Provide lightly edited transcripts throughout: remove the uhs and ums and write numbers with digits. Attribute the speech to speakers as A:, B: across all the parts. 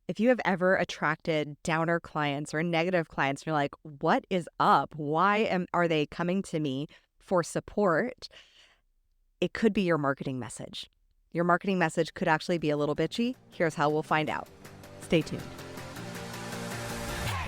A: If you have ever attracted downer clients or negative clients, and you're like, what is up? Are they coming to me for support? It could be your marketing message. Your marketing message could actually be a little bitchy. Here's how we'll find out. Stay tuned.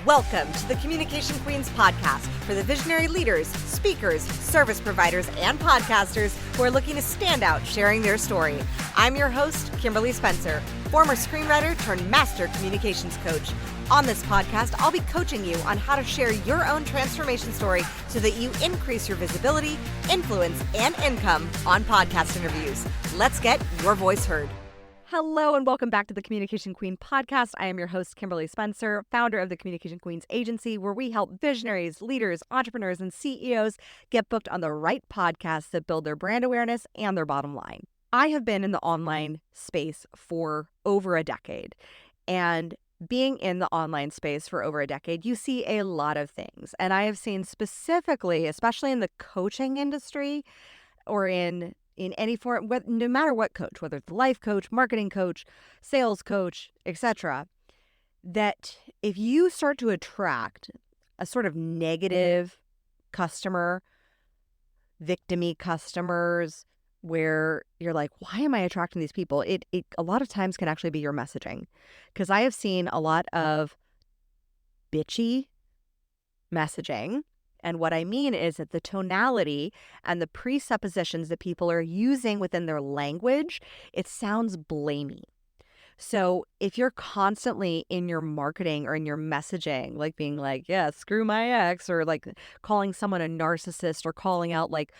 A: Welcome to the Communication Queens podcast for the visionary leaders, speakers, service providers, and podcasters who are looking to stand out sharing their story. I'm your host, Kimberly Spencer, former screenwriter turned master communications coach. On this podcast, I'll be coaching you on how to share your own transformation story so that you increase your visibility, influence, and income on podcast interviews. Let's get your voice heard. Hello and welcome back to the Communication Queen podcast. I am your host, Kimberly Spencer, founder of the Communication Queens agency, where we help visionaries, leaders, entrepreneurs, and CEOs get booked on the right podcasts that build their brand awareness and their bottom line. I have been in the online space for over a decade, and being in the online space for over a decade, you see a lot of things. And I have seen specifically, especially in the coaching industry or in any form, no matter what coach, whether it's life coach, marketing coach, sales coach, etc., that if you start to attract a sort of negative customer, victim-y customers, where you're like, why am I attracting these people? It a lot of times can actually be your messaging. Because I have seen a lot of bitchy messaging. And what I mean is that the tonality and the presuppositions that people are using within their language, it sounds blamey. So if you're constantly in your marketing or in your messaging, like being like, yeah, screw my ex, or like calling someone a narcissist, or calling out, like,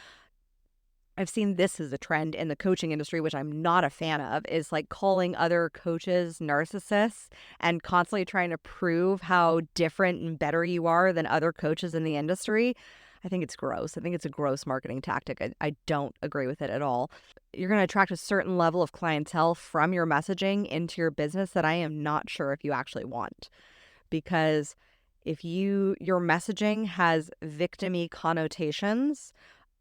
A: I've seen this as a trend in the coaching industry, which I'm not a fan of, is like calling other coaches narcissists and constantly trying to prove how different and better you are than other coaches in the industry. I think it's gross. I think it's a gross marketing tactic. I don't agree with it at all. You're going to attract a certain level of clientele from your messaging into your business that I am not sure if you actually want. Because if your messaging has victim-y connotations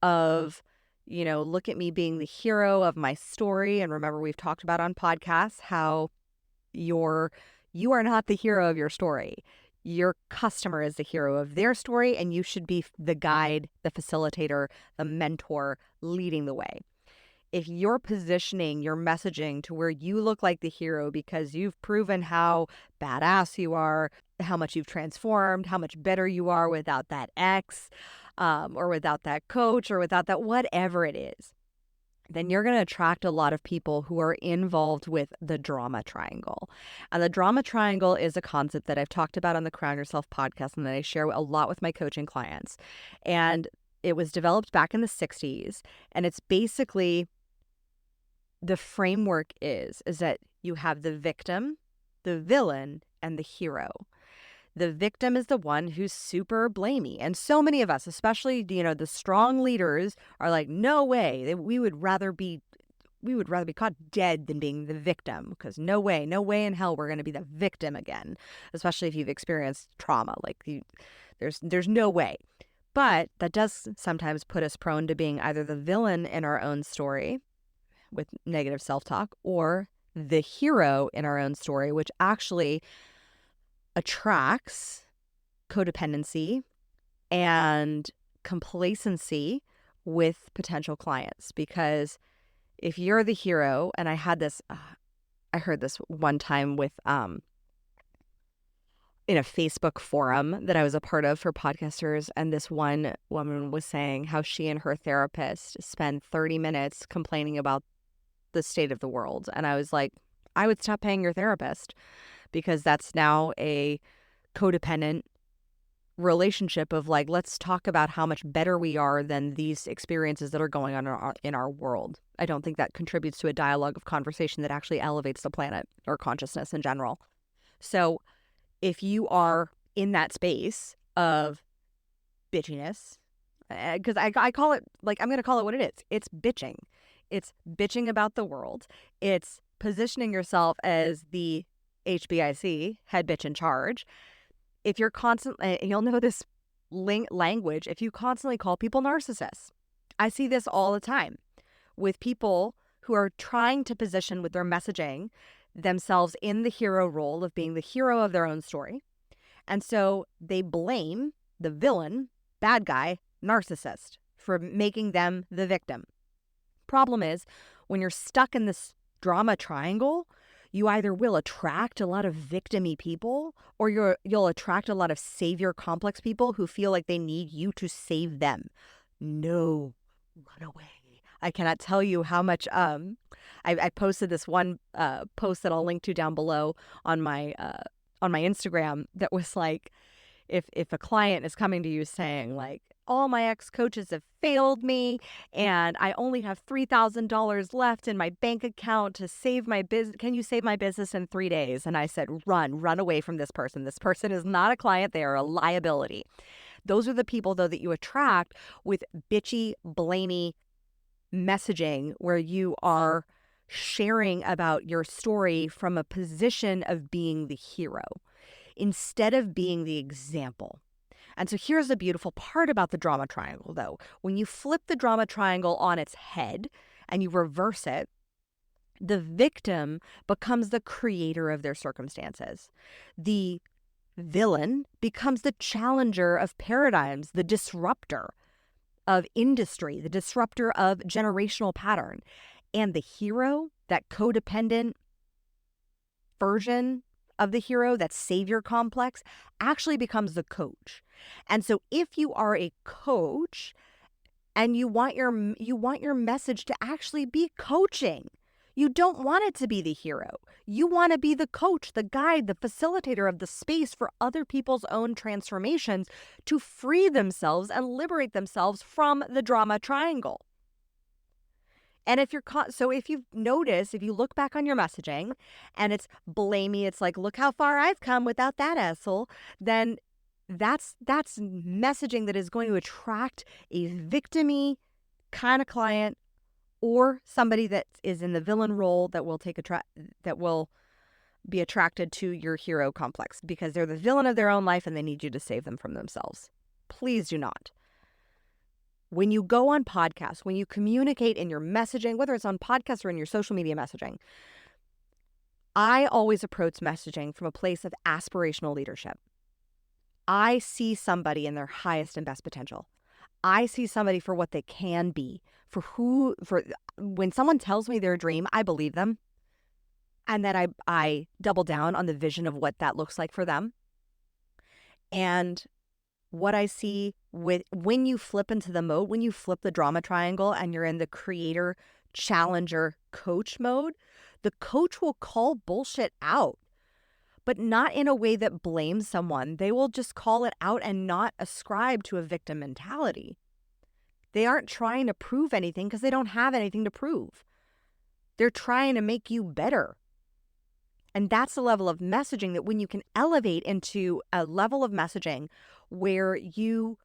A: of, look at me being the hero of my story. And remember, we've talked about on podcasts how you are not the hero of your story. Your customer is the hero of their story, and you should be the guide, the facilitator, the mentor, leading the way. If you're positioning your messaging to where you look like the hero because you've proven how badass you are, how much you've transformed, how much better you are without that ex, or without that coach, or without that whatever it is, then you're going to attract a lot of people who are involved with the drama triangle. And the drama triangle is a concept that I've talked about on the Crown Yourself podcast and that I share a lot with my coaching clients. And it was developed back in the 60s. And it's basically, the framework is that you have the victim, the villain, and the hero. The victim is the one who's super blamey. And so many of us, especially, the strong leaders, are like, no way. We would rather be caught dead than being the victim, because no way in hell we're going to be the victim again, especially if you've experienced trauma. Like, there's no way. But that does sometimes put us prone to being either the villain in our own story with negative self-talk, or the hero in our own story, which actually attracts codependency and complacency with potential clients. Because if you're the hero, and I heard this one time with in a Facebook forum that I was a part of for podcasters, and this one woman was saying how she and her therapist spend 30 minutes complaining about the state of the world. And I was like, I would stop paying your therapist, because that's now a codependent relationship of like, let's talk about how much better we are than these experiences that are going on in our world. I don't think that contributes to a dialogue of conversation that actually elevates the planet or consciousness in general. So if you are in that space of bitchiness, because I call it, like, I'm going to call it what it is. It's bitching. It's bitching about the world. It's positioning yourself as the HBIC, head bitch in charge. If you're constantly, you'll know this language, if you constantly call people narcissists. I see this all the time with people who are trying to position with their messaging themselves in the hero role of being the hero of their own story. And so they blame the villain, bad guy, narcissist for making them the victim. Problem is, when you're stuck in this drama triangle, you either will attract a lot of victim-y people or you'll attract a lot of savior complex people who feel like they need you to save them. No, run away. I cannot tell you how much I posted this one post that I'll link to down below on my Instagram that was like, if a client is coming to you saying like, all my ex-coaches have failed me and I only have $3,000 left in my bank account to save my business. Can you save my business in 3 days? And I said, run away from this person. This person is not a client. They are a liability. Those are the people, though, that you attract with bitchy, blamey messaging where you are sharing about your story from a position of being the hero instead of being the example. And so here's the beautiful part about the drama triangle, though. When you flip the drama triangle on its head and you reverse it, the victim becomes the creator of their circumstances. The villain becomes the challenger of paradigms, the disruptor of industry, the disruptor of generational pattern. And the hero, that codependent version of the hero, that savior complex, actually becomes the coach. And so if you are a coach and you want your message to actually be coaching, you don't want it to be the hero. You want to be the coach, the guide, the facilitator of the space for other people's own transformations to free themselves and liberate themselves from the drama triangle. And if you've noticed, if you look back on your messaging and it's blamey, it's like, look how far I've come without that asshole, then that's messaging that is going to attract a victim-y kind of client or somebody that is in the villain role that will be attracted to your hero complex because they're the villain of their own life and they need you to save them from themselves. Please do not. When you go on podcasts, when you communicate in your messaging, whether it's on podcasts or in your social media messaging, I always approach messaging from a place of aspirational leadership. I see somebody in their highest and best potential. I see somebody for what they can be, for when someone tells me their dream, I believe them. And that I double down on the vision of what that looks like for them. And what I see when you flip into the mode, when you flip the drama triangle and you're in the creator, challenger, coach mode, the coach will call bullshit out, but not in a way that blames someone. They will just call it out and not ascribe to a victim mentality. They aren't trying to prove anything because they don't have anything to prove. They're trying to make you better. And that's the level of messaging that when you can elevate into a level of messaging where you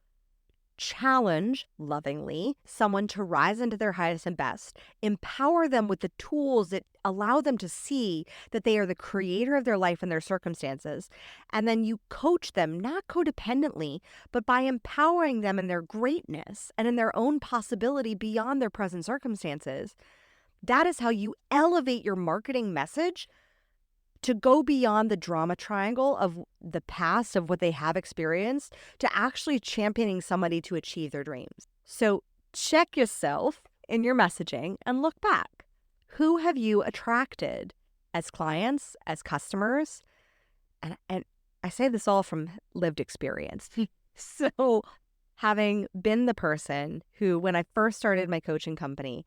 A: challenge lovingly someone to rise into their highest and best, empower them with the tools that allow them to see that they are the creator of their life and their circumstances. And then you coach them, not codependently, but by empowering them in their greatness and in their own possibility beyond their present circumstances. That is how you elevate your marketing message to go beyond the drama triangle of the past of what they have experienced to actually championing somebody to achieve their dreams. So check yourself in your messaging and look back. Who have you attracted as clients, as customers? And I say this all from lived experience. So having been the person who, when I first started my coaching company,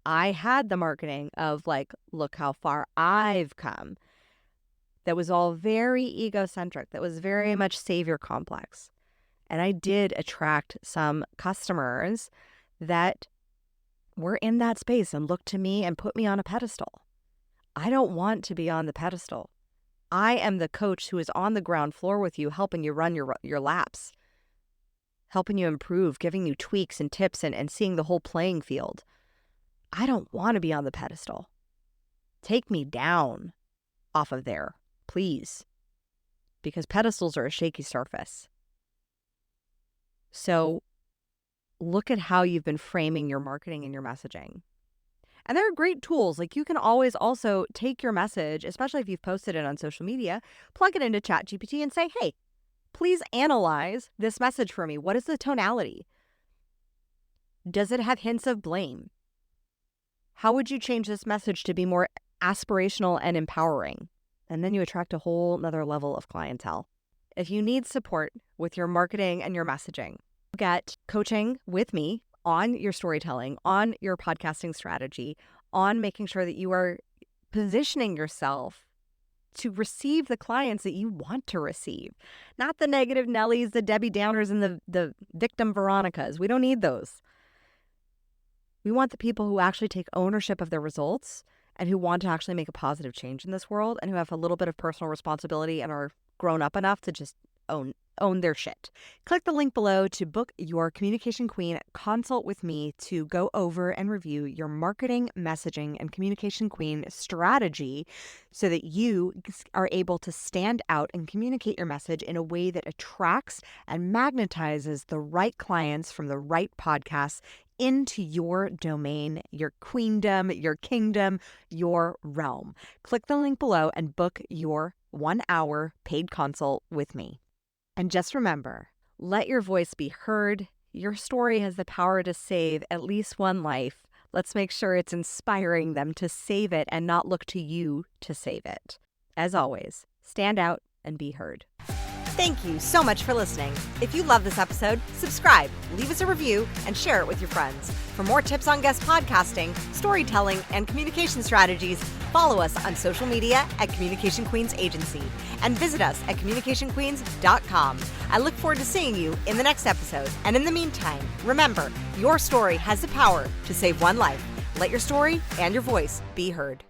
A: I had the marketing of like, look how far I've come. That was all very egocentric. That was very much savior complex. And I did attract some customers that were in that space and looked to me and put me on a pedestal. I don't want to be on the pedestal. I am the coach who is on the ground floor with you, helping you run your laps, helping you improve, giving you tweaks and tips and seeing the whole playing field. I don't want to be on the pedestal. Take me down off of there, please, because pedestals are a shaky surface. So look at how you've been framing your marketing and your messaging. And there are great tools. Like you can always also take your message, especially if you've posted it on social media, plug it into ChatGPT and say, hey, please analyze this message for me. What is the tonality? Does it have hints of blame? How would you change this message to be more aspirational and empowering? And then you attract a whole nother level of clientele. If you need support with your marketing and your messaging, get coaching with me on your storytelling, on your podcasting strategy, on making sure that you are positioning yourself to receive the clients that you want to receive. Not the negative Nellies, the Debbie Downers, and the victim Veronicas. We don't need those. We want the people who actually take ownership of their results and who want to actually make a positive change in this world and who have a little bit of personal responsibility and are grown up enough to just own their shit. Click the link below to book your Communication Queen consult with me to go over and review your marketing, messaging, and Communication Queen strategy so that you are able to stand out and communicate your message in a way that attracts and magnetizes the right clients from the right podcasts into your domain, your queendom, your kingdom, your realm. Click the link below and book your 1-hour paid consult with me. And just remember, let your voice be heard. Your story has the power to save at least one life. Let's make sure it's inspiring them to save it and not look to you to save it. As always, stand out and be heard. Thank you so much for listening. If you love this episode, subscribe, leave us a review, and share it with your friends. For more tips on guest podcasting, storytelling, and communication strategies, follow us on social media at Communication Queens Agency and visit us at communicationqueens.com. I look forward to seeing you in the next episode. And in the meantime, remember, your story has the power to save one life. Let your story and your voice be heard.